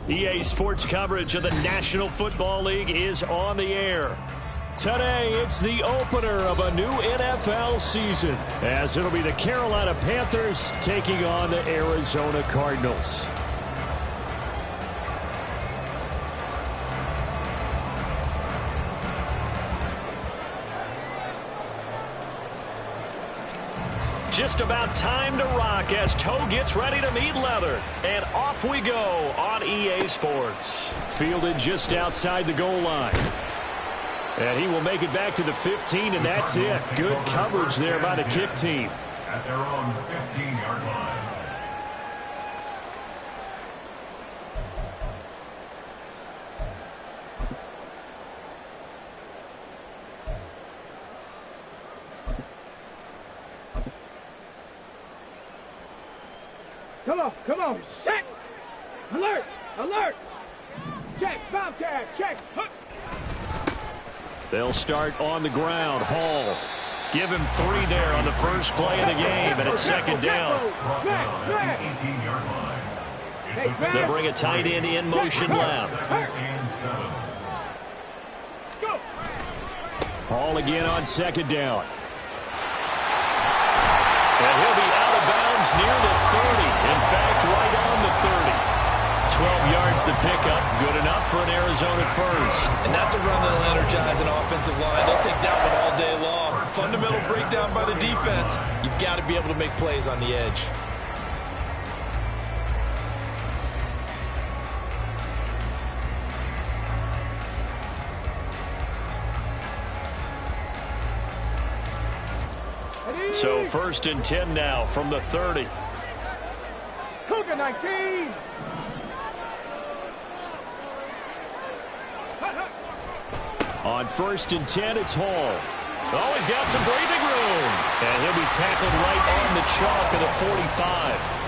EA Sports coverage of the National Football League is on the air. Today, it's the opener of a new NFL season, as it'll be the Carolina Panthers taking on the Arizona Cardinals. Just about time to rock as Toe gets ready to meet leather. And off we go on EA Sports. Fielded just outside the goal line. And he will make it back to the 15, and that's it. Good coverage there by the kick team. At their own 15-yard line. Come on, set! Alert! Alert! Check, Bobcat, check! Hook. They'll start on the ground. Hall. Give him 3 there on the first play of the game, and it's second down. They'll bring a tight end in motion left. Hall again on second down. And he'll be out of bounds near the 30. In fact, right on the 30. 12 yards to pick up. Good enough for an Arizona first. And that's a run that'll energize an offensive line. They'll take that one all day long. Fundamental breakdown by the defense. You've got to be able to make plays on the edge. So first and 10 now from the 30. Cougar 19. On first and 10, it's Hall. Oh, he's got some breathing room. And he'll be tackled right on the chalk of the 45.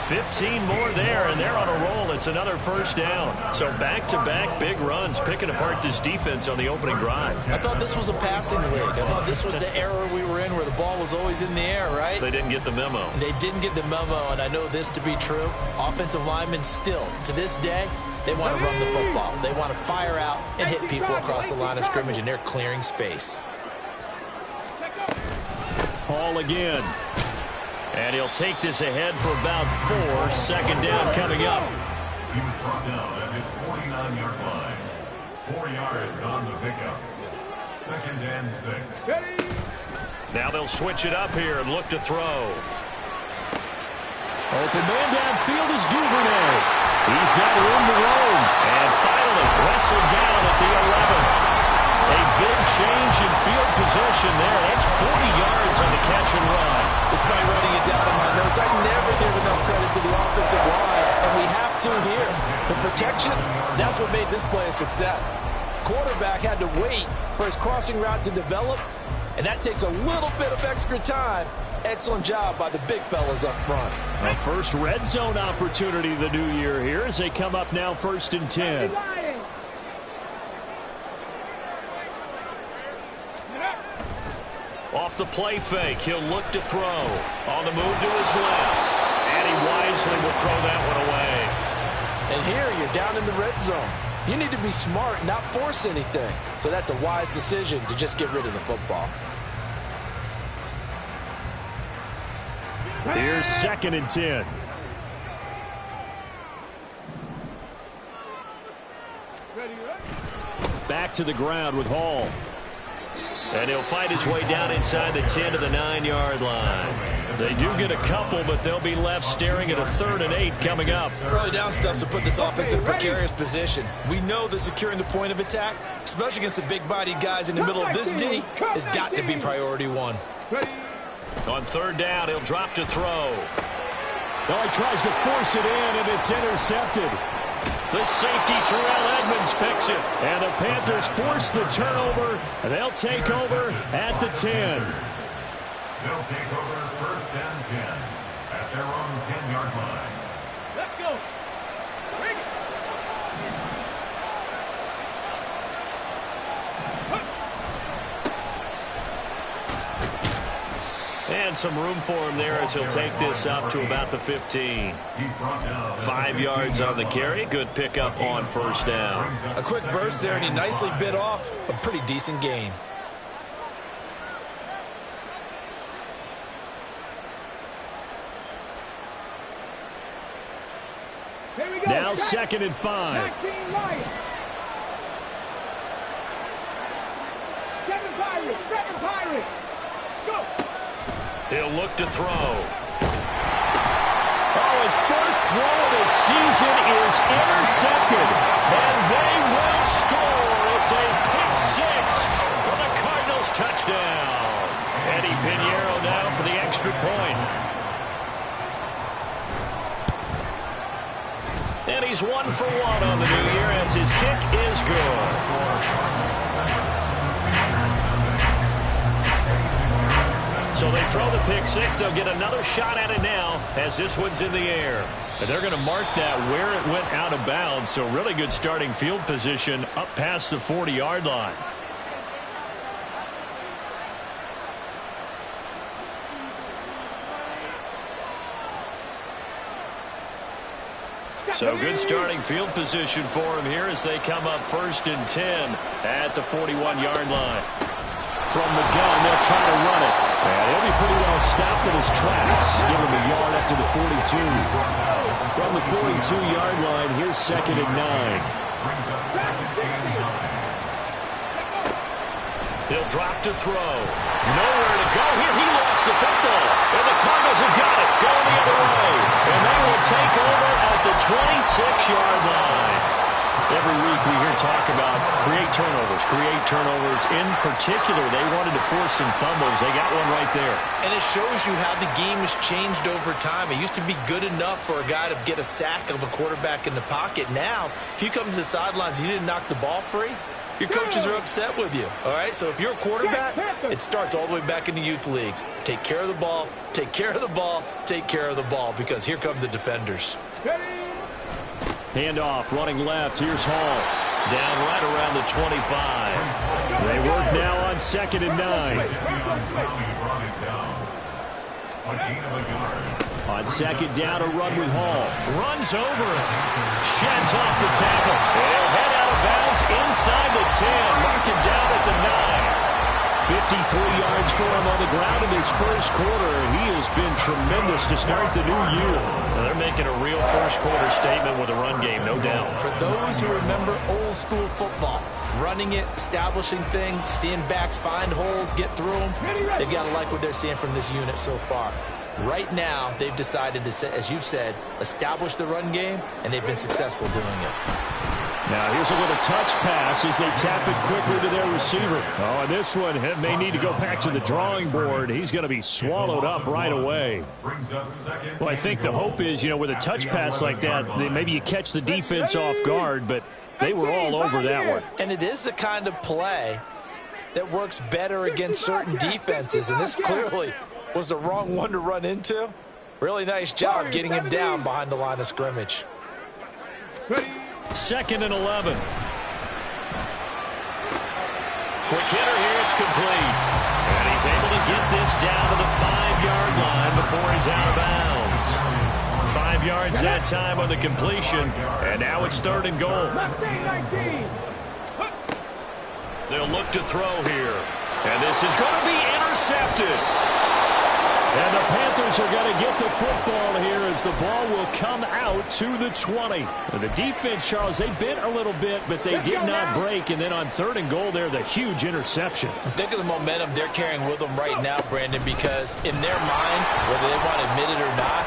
15 more there, and they're on a roll. It's another first down. So back-to-back big runs, picking apart this defense on the opening drive. I thought this was a passing league. I thought this was the era we were in where the ball was always in the air, right? They didn't get the memo. They didn't get the memo, and I know this to be true. Offensive linemen still, to this day, they want to run the football. They want to fire out and hit people across the line of scrimmage, and they're clearing space. Hall again. And he'll take this ahead for about 4. Second down coming up. He was brought down at his 49-yard line. 4 yards on the pickup. Second and 6. Now they'll switch it up here and look to throw. Open man downfield is Duvernay. He's got room to roam. And finally wrestled down at the 11. A big change in field position there. That's 40 yards on the catch and run. Despite writing it down in my notes, I never give enough credit to the offensive line, and we have to here. The protection, that's what made this play a success. Quarterback had to wait for his crossing route to develop, and that takes a little bit of extra time. Excellent job by the big fellas up front. A first red zone opportunity the new year here as they come up now first and 10. Off the play fake, he'll look to throw. On the move to his left. And he wisely will throw that one away. And here you're down in the red zone. You need to be smart, not force anything. So that's a wise decision to just get rid of the football. Here's second and 10. Back to the ground with Hall. And he'll fight his way down inside the 10 to the 9-yard line. They do get a couple, but they'll be left staring at a 3rd and 8 coming up. Early down stuff to put this offense in a precarious position. We know that securing the point of attack, especially against the big-bodied guys in the middle of this D, has got to be priority 1. On 3rd down, he'll drop to throw. Well, he tries to force it in, and it's intercepted. The safety, Terrell Edmonds, picks it. And the Panthers force the turnover. They'll take over at the 10. They'll take over first and 10 at their own 10-yard line. Let's go. Bring it. And some room for him there as he'll take this up to about the 15. 5 yards on the carry. Good pickup on first down. A quick burst there, and he nicely bit off a pretty decent gain. Now 2nd and 5. Seven Pirates. Let's go. He'll look to throw. Oh, his first throw of the season is intercepted. And they will score. It's a pick six for the Cardinals touchdown. Eddie Pinheiro now for the extra point. And he's 1 for 1 on the new year as his kick is good. So they throw the pick six. They'll get another shot at it now as this one's in the air. And they're going to mark that where it went out of bounds. So really good starting field position up past the 40-yard line. So good starting field position for him here as they come up 1st and 10 at the 41-yard line. From the gun, they'll try to run it. And he'll be pretty well stopped in his tracks. Give him a yard up to the 42. From the 42-yard line, here's 2nd and 9. He'll drop to throw. Nowhere to go here. He lost the football. And the Cardinals have got it. Going the other way. And they will take over at the 26-yard line. Every week we hear talk about create turnovers. In particular, they wanted to force some fumbles. They got one right there. And it shows you how the game has changed over time. It used to be good enough for a guy to get a sack of a quarterback in the pocket. Now, if you come to the sidelines and you didn't knock the ball free, your coaches are upset with you. All right, so if you're a quarterback, it starts all the way back in the youth leagues. Take care of the ball, take care of the ball, take care of the ball, because here come the defenders. Handoff, running left. Here's Hall. Down right around the 25. They work now on 2nd and 9. On 2nd down, a run with Hall. Runs over it. Sheds off the tackle. They'll head out of bounds inside the 10. Mark him down at the 9. 53 yards for him on the ground in his first quarter. He has been tremendous to start the new year. Now they're making a real first-quarter statement with a run game, no doubt. For those who remember old-school football, running it, establishing things, seeing backs find holes, get through them, they've got to like what they're seeing from this unit so far. Right now, they've decided to, as you've said, establish the run game, and they've been successful doing it. Now here's a little touch pass as they tap it quickly to their receiver. Oh, and this one may need to go back to the drawing board. He's going to be swallowed up right away. Well, I think the hope is, with a touch pass like that, maybe you catch the defense off guard, but they were all over that one. And it is the kind of play that works better against certain defenses, and this clearly was the wrong one to run into. Really nice job getting him down behind the line of scrimmage. 2nd and 11. Quick hitter here, it's complete. And he's able to get this down to the 5-yard line before he's out of bounds. 5 yards that time on the completion, and now it's 3rd and goal. They'll look to throw here. And this is going to be intercepted. And the Panthers are going to get the football here as the ball will come out to the 20. The defense, Charles, they bent a little bit, but they did not break. And then on 3rd and goal there, the huge interception. Think of the momentum they're carrying with them right now, Brandon, because in their mind, whether they want to admit it or not,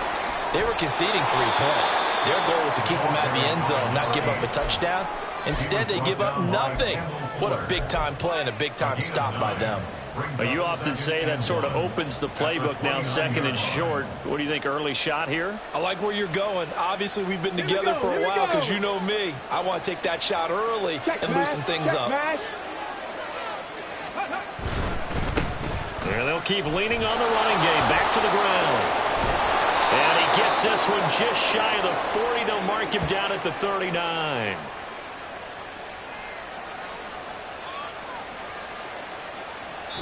they were conceding 3 points. Their goal was to keep them at the end zone, not give up a touchdown. Instead, they give up nothing. What a big-time play and a big-time stop by them. You often say that sort of opens the playbook now, 2nd and short. What do you think, early shot here? I like where you're going. Obviously, we've been together for a while because you know me. I want to take that shot early and loosen things up. And they'll keep leaning on the running game. Back to the ground. And he gets this one just shy of the 40. They'll mark him down at the 39.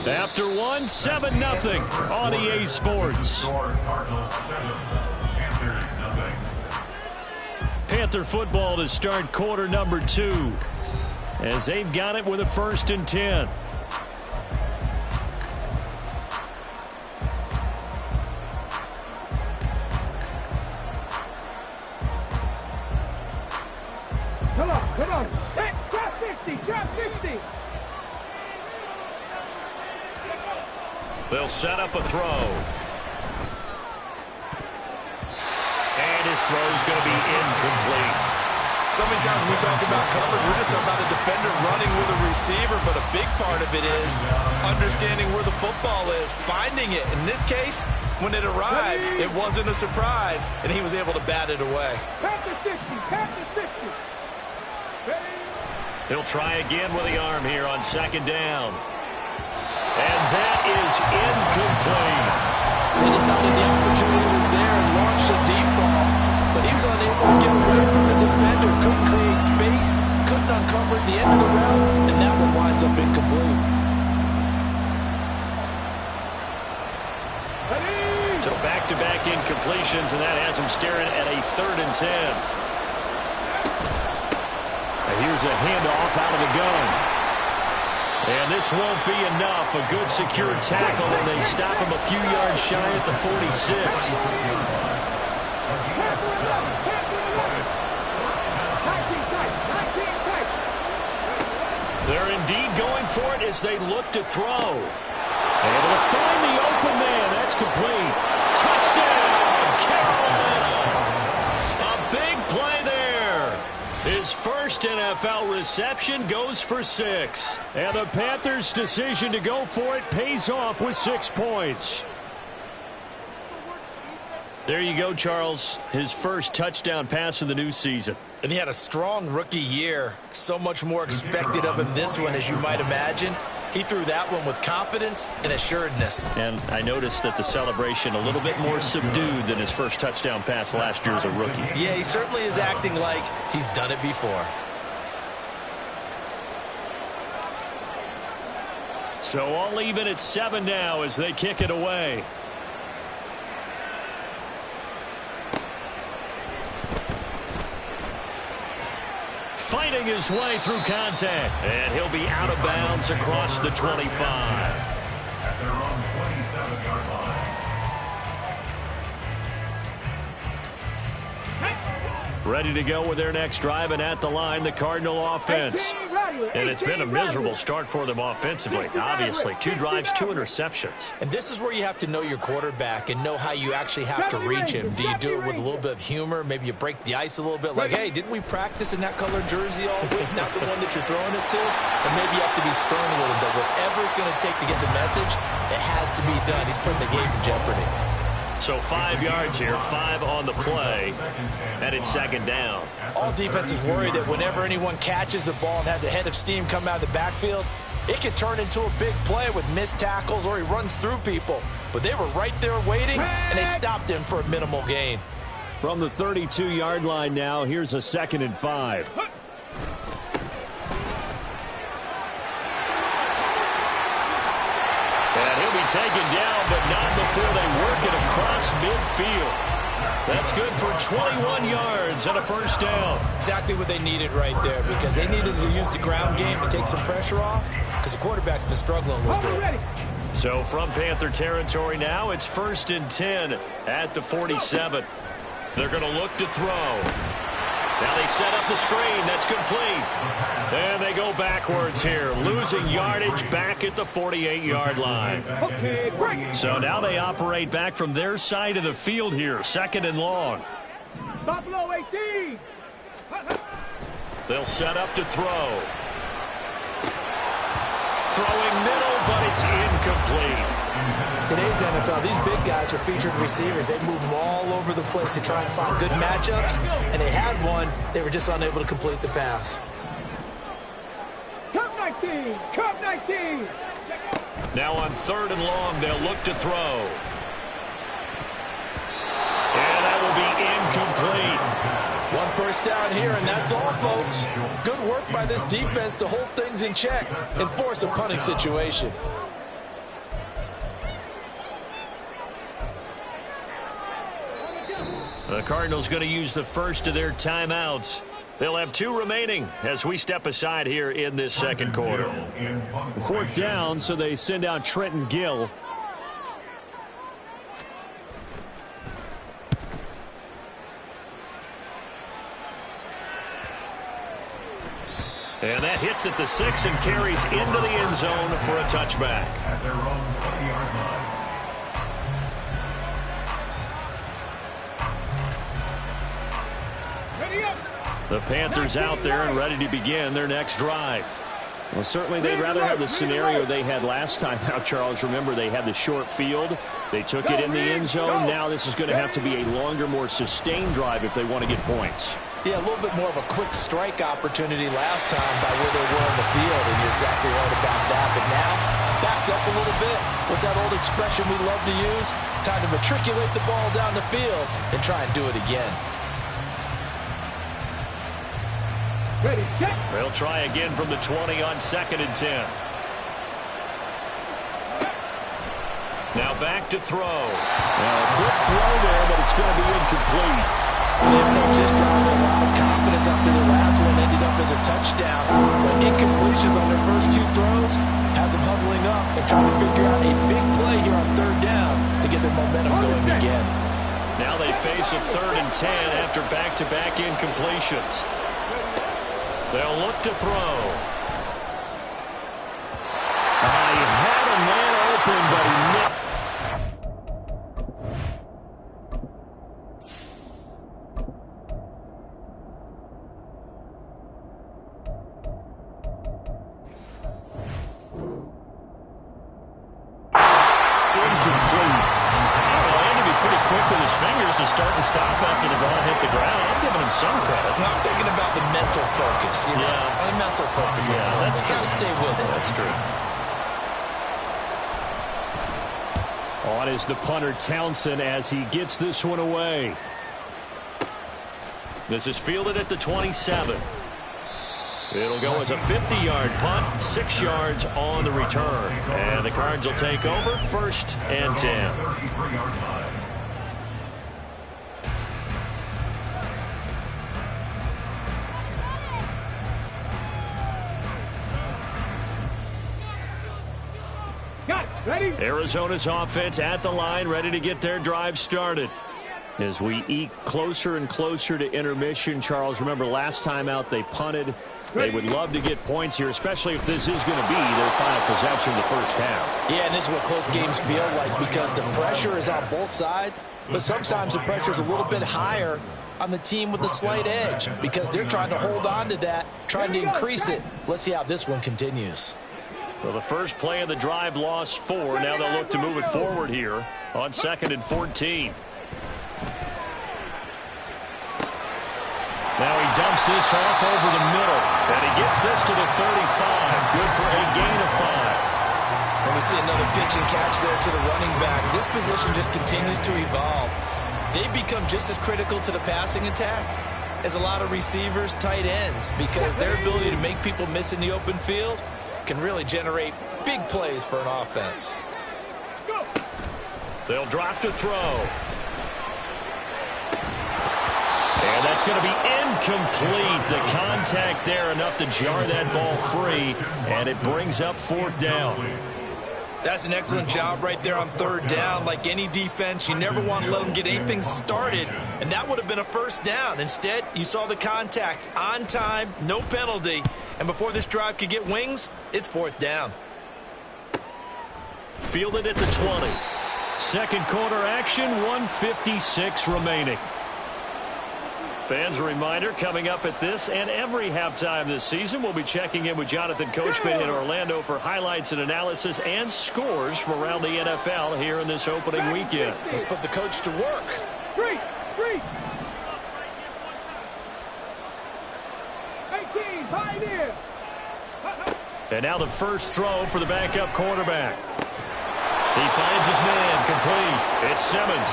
After one, 7-0 on EA Sports. Score Cardinals 7, Panthers 0. Panther football to start quarter number 2 as they've got it with a 1st and 10. Come on. Hey, drop 50. They'll set up a throw. And his throw is going to be incomplete. So many times when we talk about coverage, we're just talking about a defender running with a receiver, but a big part of it is understanding where the football is, finding it. In this case, when it arrived, it wasn't a surprise, and he was able to bat it away. Panthers 50. He'll try again with the arm here on 2nd down. And that is incomplete. They decided the opportunity was there and launched a deep ball, but he was unable to get away from the defender, couldn't create space, couldn't uncover at the end of the route, and that one winds up incomplete. So back-to-back incompletions, and that has him staring at a 3rd and 10. And here's a handoff out of the gun. And this won't be enough. A good secure tackle, and they stop him a few yards shy at the 46. They're indeed going for it as they look to throw. Able to find the open man. That's complete. Touchdown, Carolina. A big play there. His first NFL reception goes for 6. And the Panthers' decision to go for it pays off with 6 points. There you go, Charles. His first touchdown pass of the new season. And he had a strong rookie year. So much more expected of him this one, as you might imagine. He threw that one with confidence and assuredness. And I noticed that the celebration a little bit more subdued than his first touchdown pass last year as a rookie. Yeah, he certainly is acting like he's done it before. So all even at 7 now as they kick it away. Fighting his way through contact. And he'll be out of bounds across the 25. At their own 27-yard line. Ready to go with their next drive, and at the line, the Cardinal offense. And it's been a miserable start for them offensively. Obviously, 2 drives, 2 interceptions. And this is where you have to know your quarterback and know how you actually have to reach him. Do you do it with a little bit of humor? Maybe you break the ice a little bit, like, hey, didn't we practice in that color jersey all week? Not the one that you're throwing it to. And maybe you have to be stern with him, but whatever it's going to take to get the message, it has to be done. He's putting the game in jeopardy. So 5 yards here, 5 on the play, and it's 2nd down. All defenses worry that whenever anyone catches the ball and has a head of steam come out of the backfield, it can turn into a big play with missed tackles or he runs through people. But they were right there waiting, and they stopped him for a minimal gain. From the 32-yard line now, here's a 2nd and 5. And he'll be taken down, but not before they work it across midfield. That's good for 21 yards and a 1st down. Exactly what they needed right there, because they needed to use the ground game to take some pressure off, because the quarterback's been struggling a little bit. So from Panther territory now, it's 1st and 10 at the 47. They're going to look to throw. Now they set up the screen. That's complete. And they go backwards here, losing yardage back at the 48-yard line. Okay, great. So now they operate back from their side of the field here, 2nd and long. Buffalo 18. They'll set up to throw. Throwing middle, but it's incomplete. Today's NFL, these big guys are featured receivers. They move them all over the place to try and find good matchups, and they had one. They were just unable to complete the pass. Cup 19. Cup 19. Now on 3rd and long, they'll look to throw. And that will be incomplete. 1 first down here, and that's all, folks. Good work by this defense to hold things in check and force a punting situation. The Cardinals going to use the first of their timeouts. They'll have 2 remaining as we step aside here in this second quarter. 4th down, so they send out Trenton Gill. And that hits at the 6 and carries into the end zone for a touchback. At their own 20-yard line. Ready up. The Panthers out there and ready to begin their next drive. Well, certainly they'd rather have the scenario they had last time out, Charles. Remember, they had the short field. They took it in the end zone. Now this is going to have to be a longer, more sustained drive if they want to get points. Yeah, a little bit more of a quick strike opportunity last time by where they were on the field, and you're exactly right about that. But now, backed up a little bit. What's that old expression we love to use? Time to matriculate the ball down the field and try and do it again. Ready, set. They'll try again from the 20 on 2nd and 10. Now back to throw. Now, a quick throw there, but it's going to be incomplete. They approached this drive with a lot of confidence after their last one ended up as a touchdown. But incompletions on their first 2 throws has them huddling up and trying to figure out a big play here on 3rd down to get their momentum going again. Now they face a 3rd and 10 after back-to-back incompletions. They'll look to throw. He had a man open, but he missed. Start and stop after the ball hit the ground. I'm giving him some credit. No, I'm thinking about the mental focus. You know, the mental focus. Yeah, that's true. Got to stay with it. That's true. On is the punter Townsend as he gets this one away. This is fielded at the 27. It'll go as a 50-yard punt, 6 yards on the return. And the Cards will take over 1st and 10. 33-yard line. Got it. Ready. Arizona's offense at the line, ready to get their drive started. As we eke closer and closer to intermission, Charles, remember last time out they punted. They would love to get points here, especially if this is going to be their final possession the first half. Yeah, and this is what close games feel like because the pressure is on both sides, but sometimes the pressure is a little bit higher on the team with the slight edge because they're trying to hold on to that, trying to increase it. Let's see how this one continues. Well, the first play of the drive lost 4. Now they'll look to move it forward here on 2nd and 14. Now he dumps this off over the middle, and he gets this to the 35. Good for a gain of 5. And we see another pitch and catch there to the running back. This position just continues to evolve. They become just as critical to the passing attack as a lot of receivers, tight ends, because their ability to make people miss in the open field can really generate big plays for an offense. They'll drop to throw. And that's going to be incomplete. The contact there enough to jar that ball free, and it brings up 4th down. That's an excellent job right there on 3rd down. Like any defense, you never want to let them get anything started, and that would have been a 1st down. Instead, you saw the contact on time, no penalty, and before this drive could get wings, it's 4th down. Fielded at the 20. Second quarter action, 1:56 remaining. Fans, a reminder, coming up at this and every halftime this season, we'll be checking in with Jonathan Coachman in Orlando for highlights and analysis and scores from around the NFL here in this opening weekend. Let's put the coach to work. 3, 18, pioneer. And now the first throw for the backup quarterback. He finds his man complete. It's Simmons.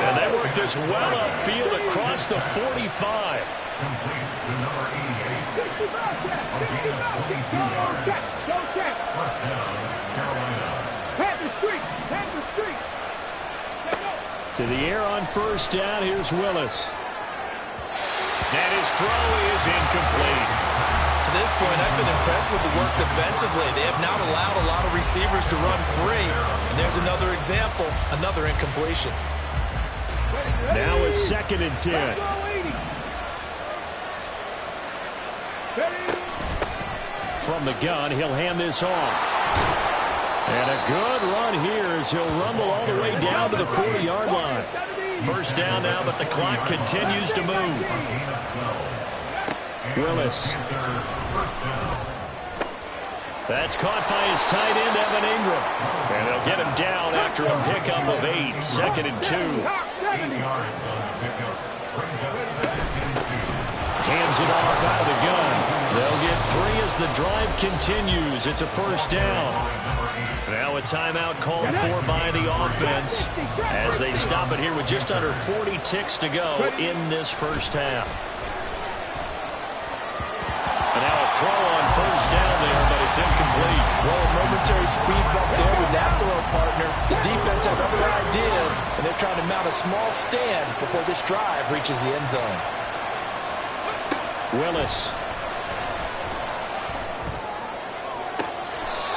And they work this well upfield across the 45. Complete to number 88. 22 yards. First down, Carolina. Panther street. To the air on first down. Here's Willis. And his throw is incomplete. To this point, I've been impressed with the work defensively. They have not allowed a lot of receivers to run free. And there's another example, another incompletion. Now a 2nd and 10. From the gun, he'll hand this off. And a good run here as he'll rumble all the way down to the 40-yard line. First down now, but the clock continues to move. Willis. That's caught by his tight end, Evan Ingram. And they'll get him down after a pickup of 8. 2nd and 2. 8 yards on the pickup. Brings up 2nd and 2. Hands it off out of the gun. They'll get 3 as the drive continues. It's a first down. Now a timeout called for by the offense as they stop it here with just under 40 ticks to go in this first half. And now a throw on first down there, but it's incomplete. Well, a momentary speed bump there with that throw partner. The defense have other ideas, and they're trying to mount a small stand before this drive reaches the end zone. Willis.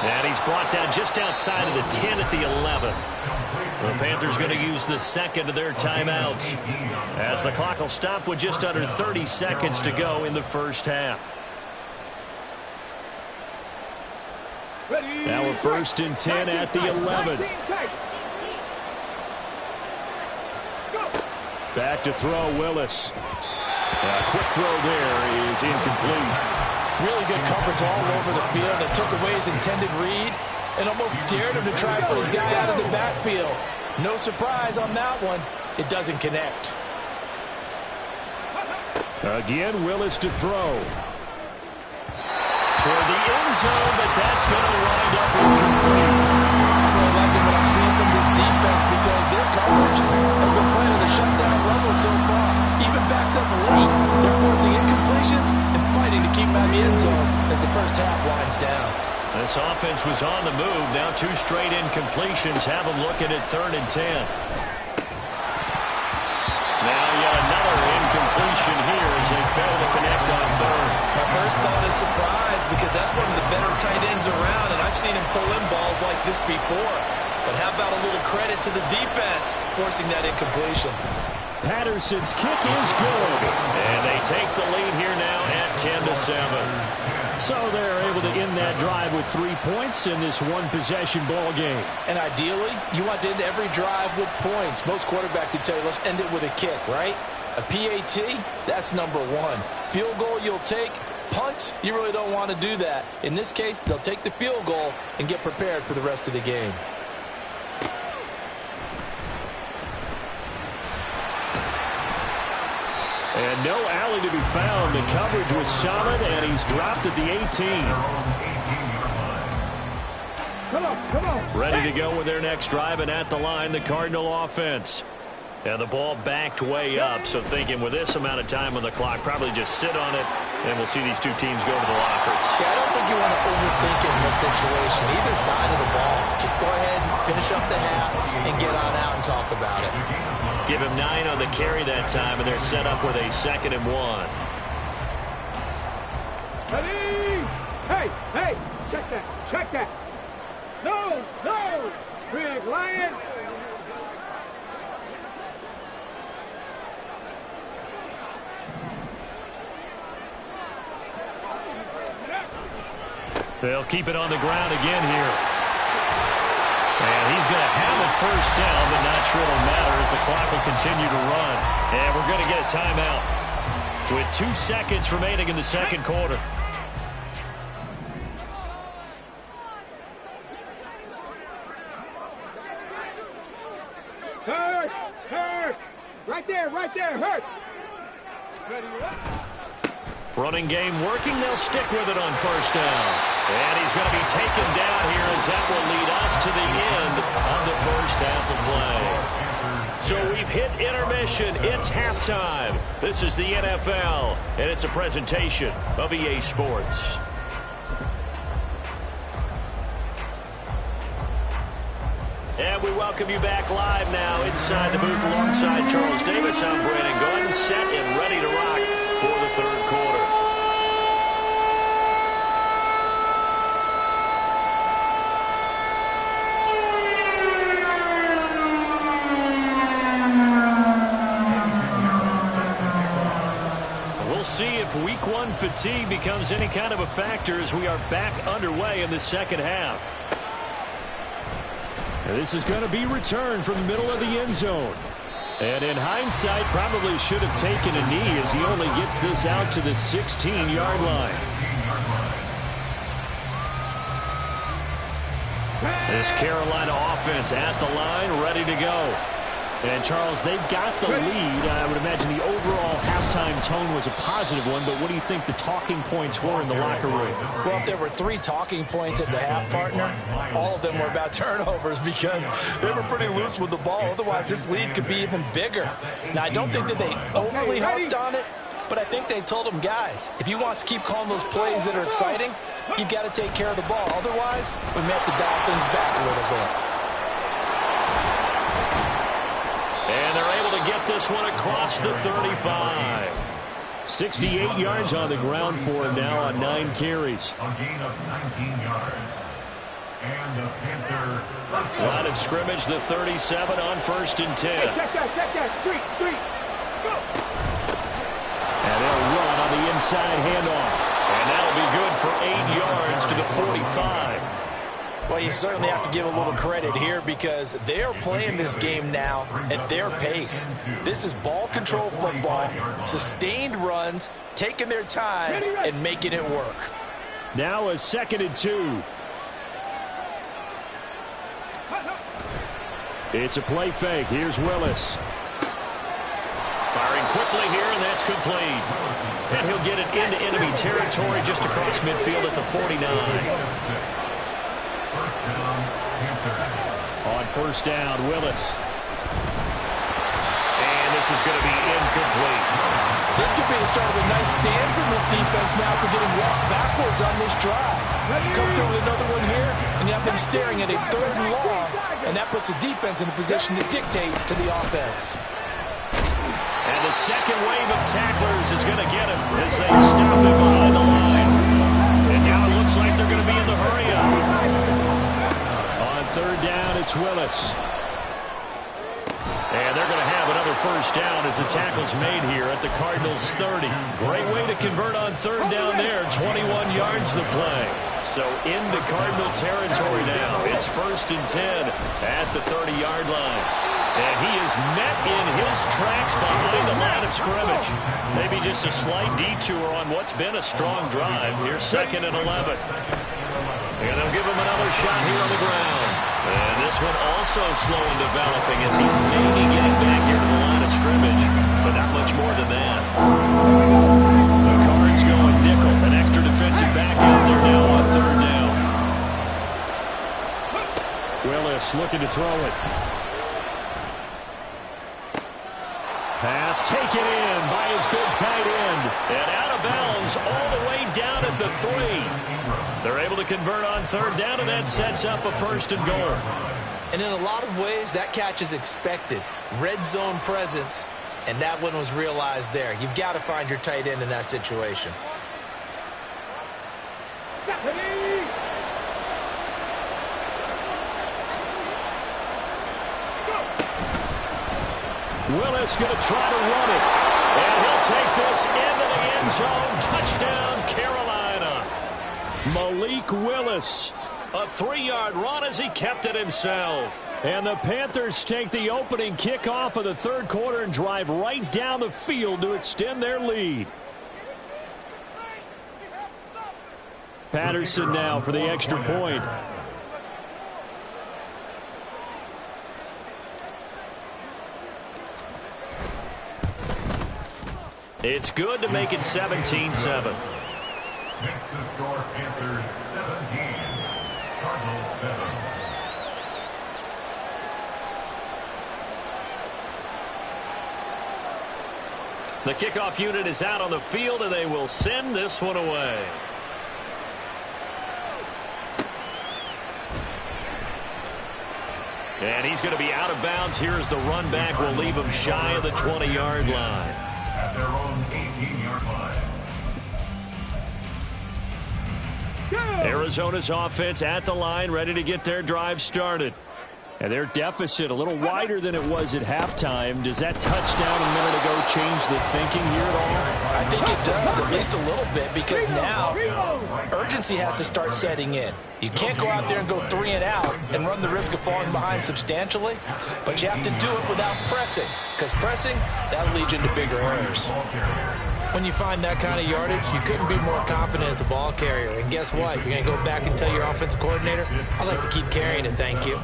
And he's brought down just outside of the 10 at the 11. The Panthers going to use the 2nd of their timeouts as the clock will stop with just under 30 seconds to go in the first half. Now a 1st and 10 at the 11. Back to throw, Willis. A quick throw there is incomplete. Really good coverage all over the field. It took away his intended read and almost dared him to try for his guy out of the backfield. No surprise on that one. It doesn't connect. Again, Willis to throw. Toward the end zone, but that's going to wind up incomplete. I'm liking what I'm seeing from this defense because their coverage has been playing at a shutdown level so far. Even backed up late, they're forcing incompletions and fighting to keep out of the end zone as the first half winds down. This offense was on the move. Now 2 straight incompletions have them looking at 3rd and 10. Now yet another incompletion here as they fail to connect on 3rd. My first thought is surprise because that's one of the better tight ends around, and I've seen him pull in balls like this before. But how about a little credit to the defense forcing that incompletion? Patterson's kick is good. And they take the lead here now at 10-7. So they're able to end that drive with 3 points in this one-possession ball game. And ideally, you want to end every drive with points. Most quarterbacks would tell you, let's end it with a kick, right? A PAT, that's number 1. Field goal you'll take. Punts, you really don't want to do that. In this case, they'll take the field goal and get prepared for the rest of the game. And no alley to be found. The coverage was solid, and he's dropped at the 18. Come on. Ready to go with their next drive, and at the line, the Cardinal offense. And the ball backed way up, so thinking with this amount of time on the clock, probably just sit on it, and we'll see these two teams go to the lockers. Yeah, I don't think you want to overthink it in this situation. Either side of the ball. Just go ahead and finish up the half and get on out and talk about it. Give him 9 on the carry that time, and they're set up with a 2nd and 1. Hey, check that. No, Big Lion. They'll keep it on the ground again here. And he's going to have a first down, but not sure it'll matter as the clock will continue to run. And we're going to get a timeout with 2 seconds remaining in the second quarter. Hurt. Right there, Hurt. Running game working. They'll stick with it on first down. And he's going to be taken down here as that will lead us to the end of the first half of play. So we've hit intermission. It's halftime. This is the NFL, and it's a presentation of EA Sports. And we welcome you back live now inside the booth alongside Charles Davis. I'm Brandon Gaudin, set and ready to rock for the third quarter. We'll see if week one fatigue becomes any kind of a factor as we are back underway in the second half. This is going to be returned from the middle of the end zone. And in hindsight, probably should have taken a knee as he only gets this out to the 16-yard line. This Carolina offense at the line, ready to go. And, Charles, they've got the lead. I would imagine the overall halftime tone was a positive one, but what do you think the talking points were in the locker room? Well, if there were 3 talking points at the half, partner, all of them were about turnovers because they were pretty loose with the ball. Otherwise, this lead could be even bigger. Now, I don't think that they overly harped on it, but I think they told them, guys, if you want to keep calling those plays that are exciting, you've got to take care of the ball. Otherwise, we may have to dial things back a little bit. And they're able to get this one across the 35. 68 yards on the ground for him now on 9 carries. A gain of 19 yards. And the Panther first down. Line of scrimmage, the 37 on 1st and 10. Hey, check that. Street. Go. And they'll run on the inside handoff. And that'll be good for 8 yards to the 45. Well, you certainly have to give a little credit here because they are playing this game now at their pace. This is ball control football, sustained runs, taking their time, and making it work. Now a 2nd and 2. It's a play fake. Here's Willis. Firing quickly here, and that's complete. And he'll get it into enemy territory just across midfield at the 49. First down, Panthers. On 1st down, Willis. And this is going to be incomplete. This could be the start of a nice stand from this defense now for getting walked backwards on this drive. Come through with another one here, and you have them staring at a 3rd and long, and that puts the defense in a position to dictate to the offense. And the second wave of tacklers is going to get him as they stop him behind the line. And now it looks like they're going to be in the hurry-up. On 3rd down, it's Willis. And they're going to have another 1st down as the tackle's made here at the Cardinals' 30. Great way to convert on 3rd down there. 21 yards the play. So into Cardinal territory now. It's 1st and 10 at the 30-yard line. And he is met in his tracks behind the line of scrimmage. Maybe just a slight detour on what's been a strong drive. Here's 2nd and 11. And they'll give him another shot here on the ground. And this one also slow in developing as he's maybe getting back here to the line of scrimmage, but not much more than that. The Cards going nickel. An extra defensive back out there now on 3rd down. Willis looking to throw it. Pass taken in by his big tight end. And out of bounds all the way down at the 3. They're able to convert on 3rd down, and that sets up a 1st and goal. And in a lot of ways, that catch is expected. Red zone presence, and that one was realized there. You've got to find your tight end in that situation. Willis going to try to run it. And he'll take this into the end zone. Touchdown, Carolina. Malik Willis. A 3-yard run as he kept it himself. And the Panthers take the opening kickoff of the 3rd quarter and drive right down the field to extend their lead. Patterson now for the extra point. It's good to make it 17-7. Next to score, Panthers 17, Cardinals 7. The kickoff unit is out on the field, and they will send this one away. And he's going to be out of bounds. Here's the run back. Will leave him shy of the 20-yard line. At their own 18-yard line. Arizona's offense at the line, ready to get their drive started. And their deficit a little wider than it was at halftime. Does that touchdown a minute ago change the thinking here at all? I think it does, at least a little bit, because now urgency has to start setting in. You can't go out there and go 3 and out and run the risk of falling behind substantially, but you have to do it without pressing, because pressing, that'll lead you into bigger errors. When you find that kind of yardage, you couldn't be more confident as a ball carrier. And guess what? You're going to go back and tell your offensive coordinator, I'd like to keep carrying it, thank you.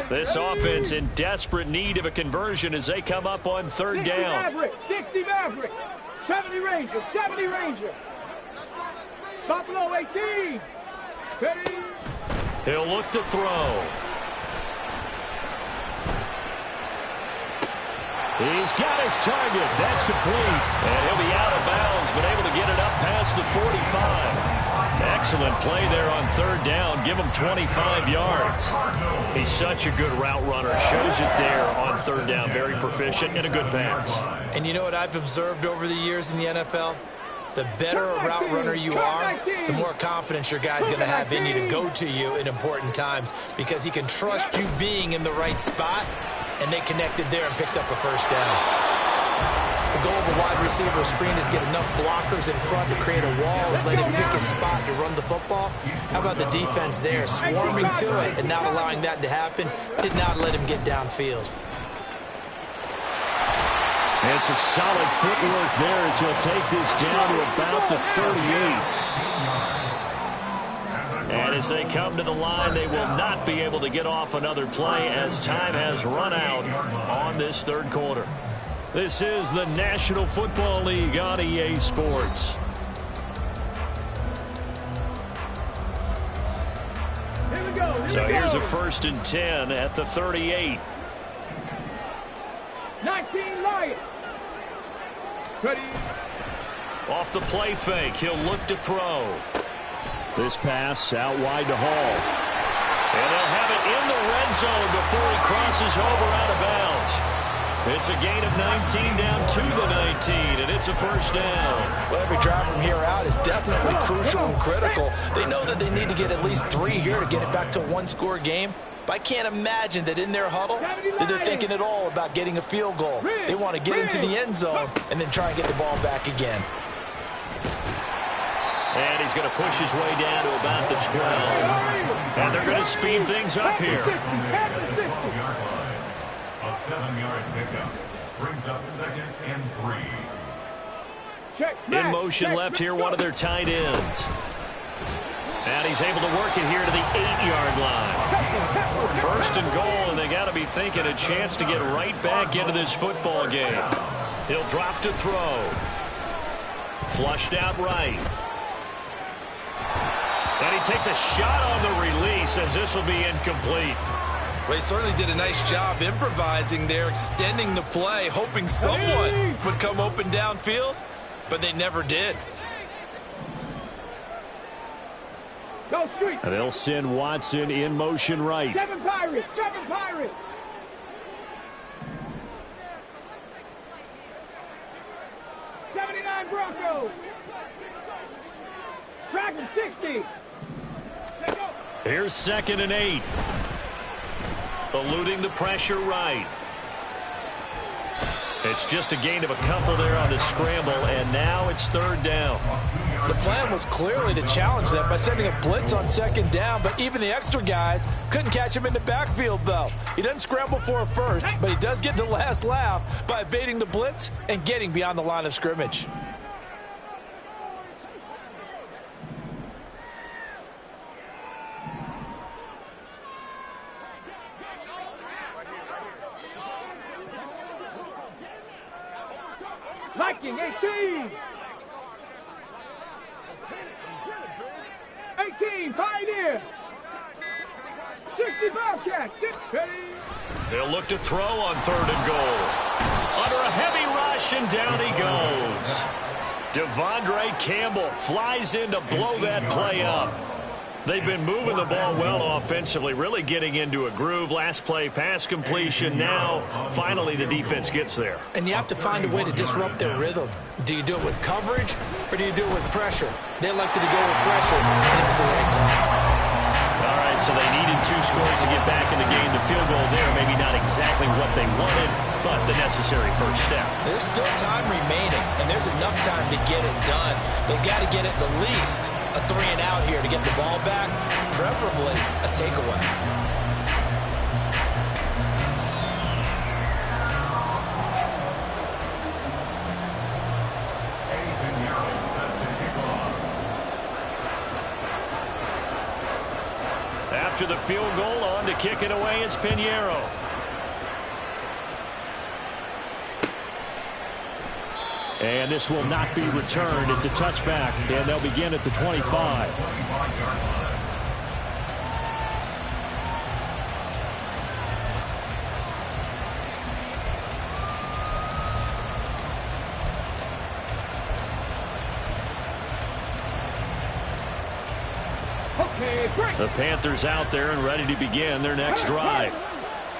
This offense in desperate need of a conversion as they come up on third down. 60 Maverick, 70 Ranger, 70 Ranger. Buffalo 18. Ready. He'll look to throw. He's got his target. That's complete. And he'll be out of bounds, but able to get it up past the 45. Excellent play there on third down. Give him 25 yards. He's such a good route runner. Shows it there on third down. Very proficient and a good pass. And you know what I've observed over the years in the NFL? The better a route runner you are, the more confidence your guy's going to have in you to go to you in important times, because he can trust you being in the right spot, and they connected there and picked up a first down. The goal of a wide receiver screen is get enough blockers in front to create a wall and let him pick his spot to run the football. How about the defense there, swarming to it and not allowing that to happen? Did not let him get downfield. And some solid footwork there as he'll take this down to about the 38. And as they come to the line, they will not be able to get off another play as time has run out on this third quarter. This is the National Football League on EA Sports. So here's a 1st and 10 at the 38. 19 Lions. Ready. Off the play fake, he'll look to throw. This pass out wide to Hall. And they'll have it in the red zone before he crosses over out of bounds. It's a gain of 19 down to the 19, and it's a first down. Well, every drive from here out is definitely crucial and critical. They know that they need to get at least 3 here to get it back to a one-score game. But I can't imagine that in their huddle that they're thinking at all about getting a field goal. They want to get into the end zone and then try and get the ball back again. And he's going to push his way down to about the 12. And they're going to speed things up here. A 7-yard pickup brings up 2nd and 3. In motion left here, one of their tight ends. And he's able to work it here to the 8-yard line. 1st and goal, and they got to be thinking a chance to get right back into this football game. He'll drop to throw. Flushed out right. And he takes a shot on the release as this will be incomplete. Well, he certainly did a nice job improvising there, extending the play, hoping someone would come open downfield, but they never did. And they'll send Watson in motion right. 7 Pirates, 7 Pirates. '79 Broncos. Dragon 60. Here's 2nd and 8. Eluding the pressure right. It's just a gain of a couple there on the scramble, and now it's 3rd down. The plan was clearly to challenge them by sending a blitz on 2nd down, but even the extra guys couldn't catch him in the backfield, though. He doesn't scramble for a first, but he does get the last laugh by evading the blitz and getting beyond the line of scrimmage. Viking 18. 18 Pioneer. 60 Bobcats. Ready. They'll look to throw on 3rd and goal. Under a heavy rush, possession. Down he goes. Devondre Campbell flies in to blow that play up. They've been moving the ball well offensively, really getting into a groove. Last play, pass completion. Now, finally, the defense gets there. And you have to find a way to disrupt their rhythm. Do you do it with coverage, or do you do it with pressure? They elected to go with pressure, and it was the right call. All right, so they needed 2 scores to get back in the game. The field goal there, maybe not exactly what they wanted, but the necessary first step. There's still time remaining, and there's enough time to get it done. They've got to get at the least a 3-and-out here to get the ball back, preferably a takeaway. After the field goal, on to kick it away is Pinheiro. And this will not be returned. It's a touchback, and they'll begin at the 25. The Panthers out there and ready to begin their next drive.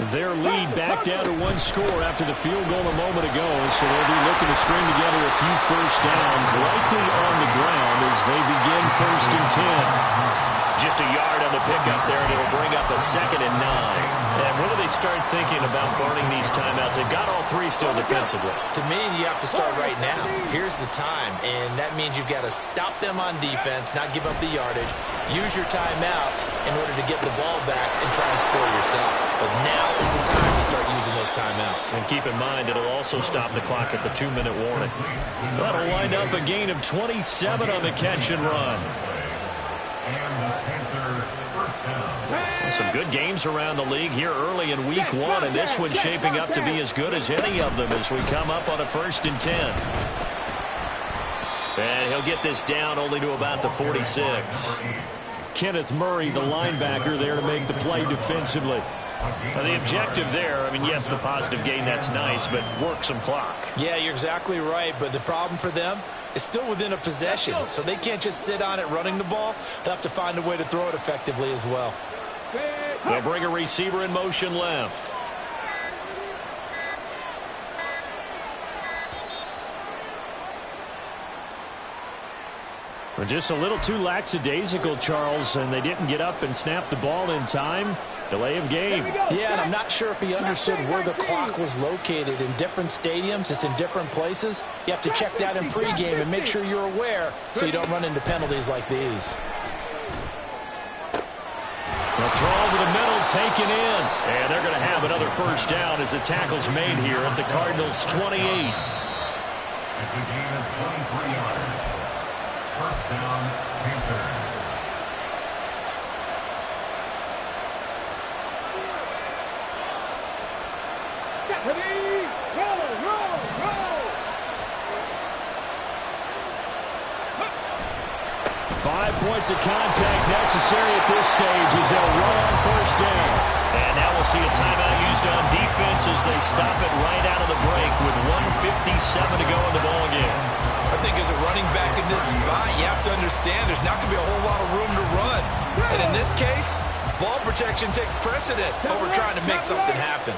Their lead back down to 1 score after the field goal a moment ago, so they'll be looking to string together a few first downs, likely on the ground as they begin 1st and 10. Just a yard on the pickup there, and it'll bring up a 2nd and 9. And when do they start thinking about burning these timeouts? They've got all 3 still defensively. To me, you have to start right now. Here's the time, and that means you've got to stop them on defense, not give up the yardage, use your timeouts in order to get the ball back and try and score yourself. But now is the time to start using those timeouts. And keep in mind, it'll also stop the clock at the 2-minute warning. That'll wind up a gain of 27 on the catch and run. Some good games around the league here early in week 1, and this one's shaping up to be as good as any of them as we come up on a 1st and 10. And he'll get this down only to about the 46. Kenneth Murray, the linebacker, there to make the play defensively. Now the objective there, I mean, yes, the positive gain, that's nice, but work some clock. Yeah, you're exactly right, but the problem for them is still within a possession, so they can't just sit on it running the ball. They'll have to find a way to throw it effectively as well. They'll bring a receiver in motion left. Just a little too lackadaisical, Charles, and they didn't get up and snap the ball in time. Delay of game. Yeah, and I'm not sure if he understood where the clock was located. In different stadiums, it's in different places. You have to check that in pregame and make sure you're aware so you don't run into penalties like these. The throw over the middle, taken in. And they're going to have another first down as the tackle's made here at the Cardinals' 28. It's a gain of 23 yards. First down, Panthers. Ready, roll. 5 points of contact necessary at this stage as they'll run on first down. And now we'll see a timeout used on defense as they stop it right out of the break with 1:57 to go in the ballgame. I think as a running back in this spot, you have to understand there's not going to be a whole lot of room to run. And in this case, ball protection takes precedent over trying to make something happen.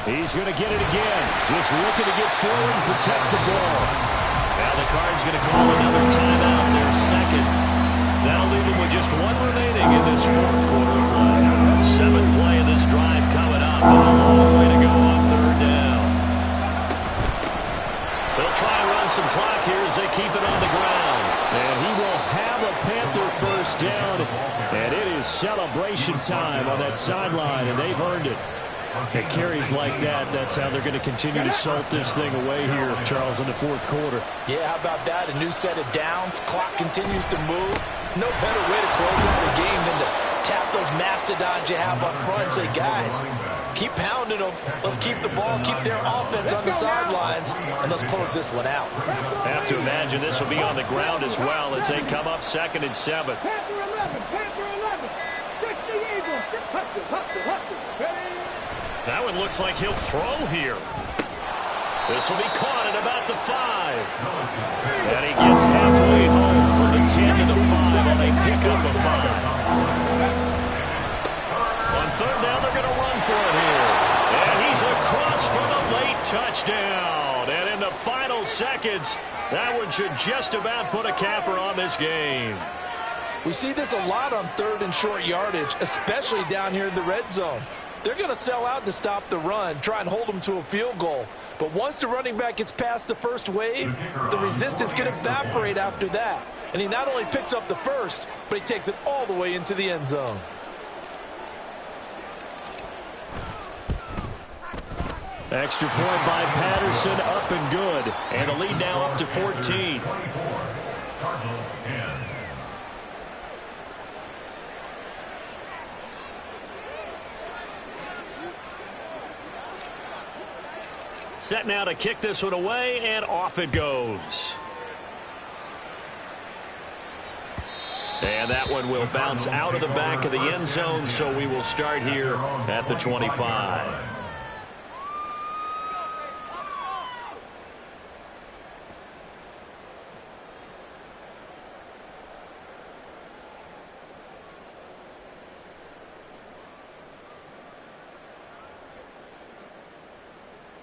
He's going to get it again. Just looking to get forward and protect the ball. Now the Cards going to call another timeout, their 2nd. That'll leave them with just 1 remaining in this 4th quarter of play. 7th play of this drive coming up, and a long way to go on 3rd down. They'll try and run some clock here as they keep it on the ground. And he will have a Panther first down. And it is celebration time on that sideline, and they've earned it. At carries like that, that's how they're going to continue to salt this thing away here, Charles, in the 4th quarter. Yeah, how about that? A new set of downs. Clock continues to move. No better way to close out a game than to tap those mastodons you have up front and say, guys, keep pounding them. Let's keep the ball, keep their offense on the sidelines, and let's close this one out. I have to imagine this will be on the ground as well as they come up 2nd and 7. Panther 11. 60 Eagles. Hustle. Ready. That one looks like he'll throw here. This will be caught at about the 5. And he gets halfway home from the 10 to the 5 on a pickup of 5. On third down, they're going to run for it here. And he's across for the late touchdown. And in the final seconds, that one should just about put a capper on this game. We see this a lot on third and short yardage, especially down here in the red zone. They're going to sell out to stop the run, try and hold them to a field goal. But once the running back gets past the first wave, the resistance can evaporate after that. And he not only picks up the first, but he takes it all the way into the end zone. Extra point by Patterson, up and good. And the lead now up to 14. Cardinals 10. Set now to kick this one away, and off it goes. And that one will bounce out of the back of the end zone, so we will start here at the 25.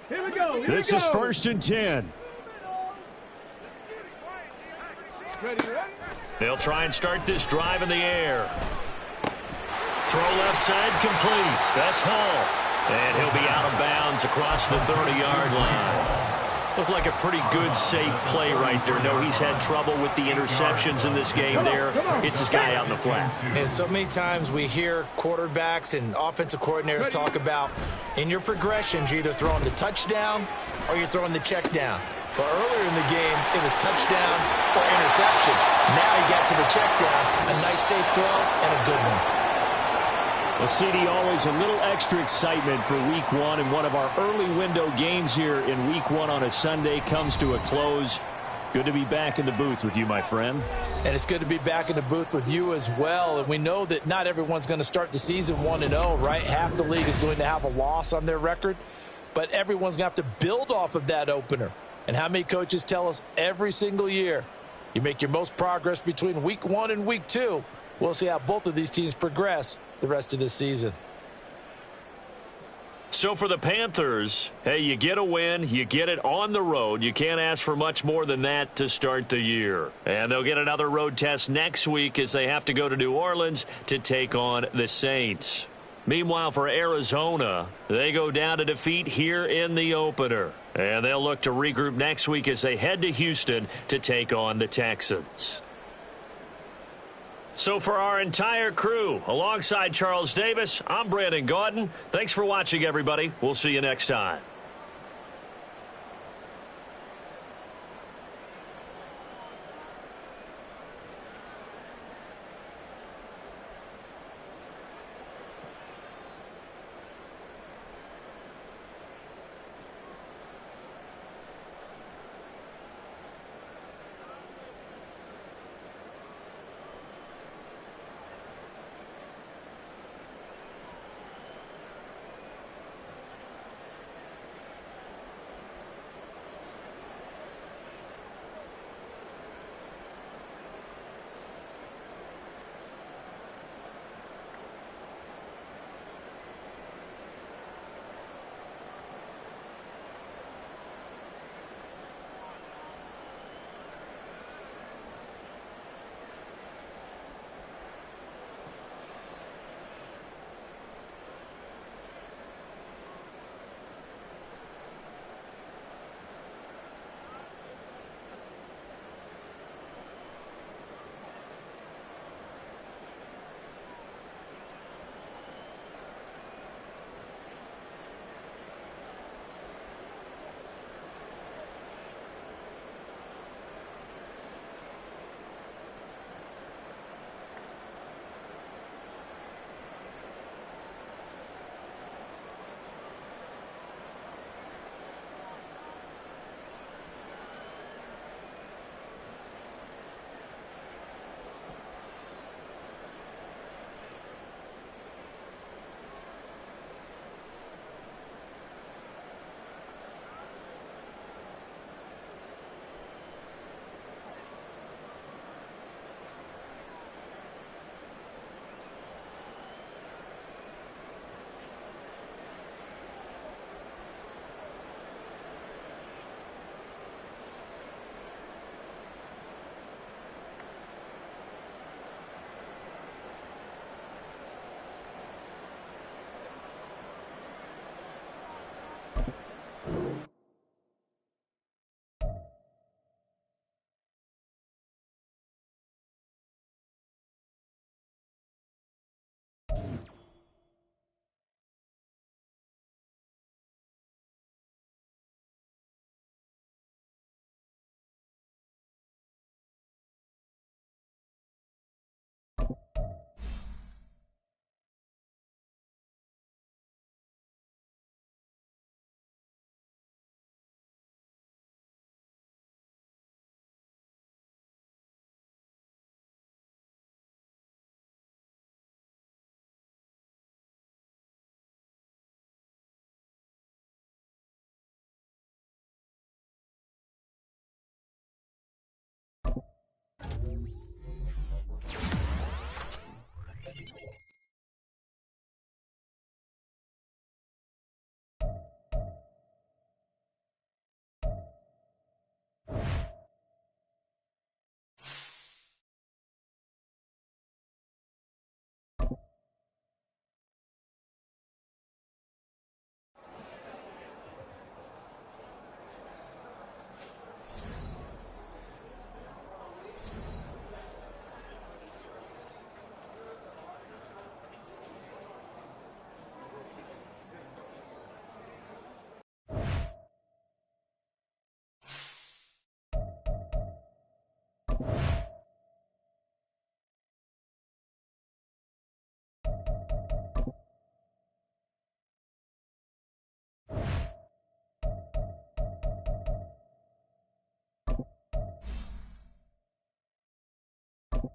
Here we go. This is 1st and 10. Ready? They'll try and start this drive in the air. Throw left side complete. That's Hall. And he'll be out of bounds across the 30-yard line. Looked like a pretty good, safe play right there. No, he's had trouble with the interceptions in this game there. Hits his guy out in the flat. And so many times we hear quarterbacks and offensive coordinators talk about in your progressions, you're either throwing the touchdown or you're throwing the check down. But earlier in the game, it was touchdown or interception. Now he got to the check down, a nice safe throw and a good one. Well, CD, always a little extra excitement for Week 1, and one of our early window games here in Week 1 on a Sunday comes to a close. Good to be back in the booth with you, my friend. And it's good to be back in the booth with you as well. And we know that not everyone's going to start the season 1-0, right? Half the league is going to have a loss on their record, but everyone's going to have to build off of that opener. And how many coaches tell us every single year, you make your most progress between Week 1 and Week 2. We'll see how both of these teams progress the rest of this season. So for the Panthers, hey, you get a win, you get it on the road. You can't ask for much more than that to start the year. And they'll get another road test next week as they have to go to New Orleans to take on the Saints. Meanwhile, for Arizona, they go down to defeat here in the opener. And they'll look to regroup next week as they head to Houston to take on the Texans. So for our entire crew, alongside Charles Davis, I'm Brandon Gaudin. Thanks for watching, everybody. We'll see you next time. You